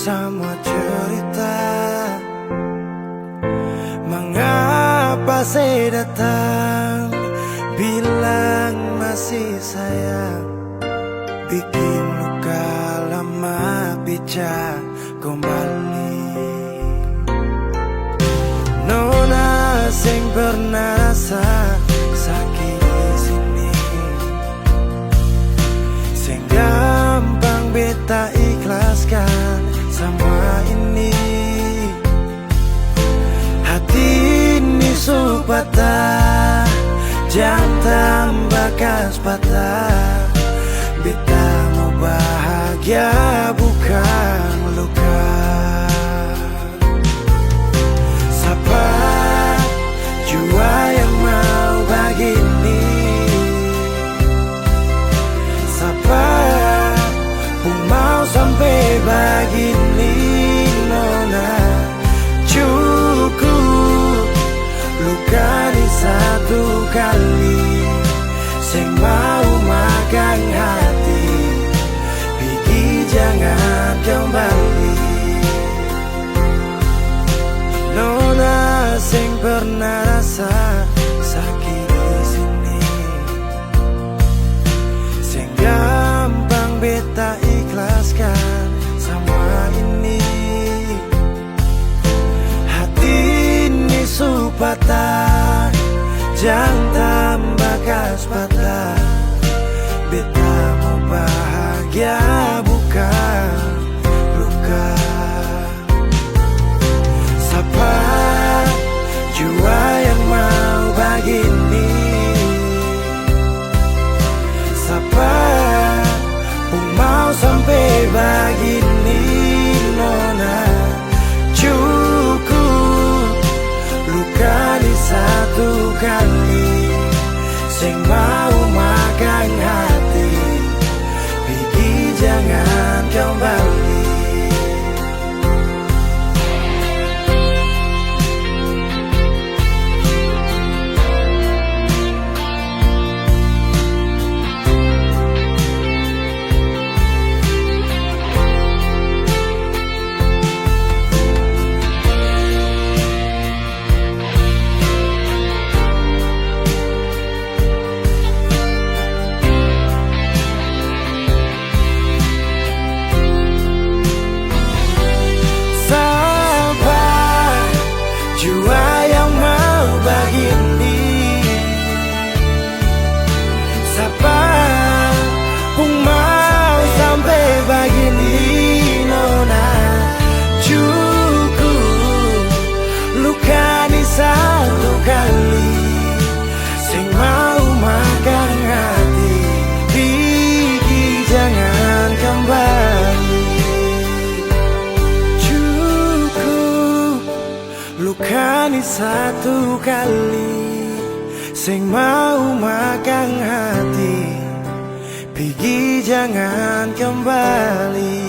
semua cerita. Mengapa saya datang, bilang masih sayang, bikin luka lama pecah kembali. Nona sing pernah rasa sakit di sini, sing gampang beta ikhlaskan semua ini. Hati ini supata, jangan bekas patah. Beta mau bahagia bukan luka. Siapa jua yang mau begini? Siapa pun mau sampai begini? Nona, cukup luka di satu kali, sing mau makan hati, pergi jangan kembali. Nona sing pernah rasa sakit di sini, sing gampang beta ikhlaskan semua ini. Hati ini supata, jangan bekas patah. Beta mau bahagia bukan luka. Siapa jua yang mau begini? Siapa pun mau sampai begini? Nona, cukup luka di satu kali, sing mau makan hati, pergi jangan kembali. Jua yang mau begini, siapa pun mau sampai begini. Nona, cukup luka di satu kali, sing mau makan hati, pergi jangan kembali. Luka di satu kali, sing mau makan hati, pergi jangan kembali.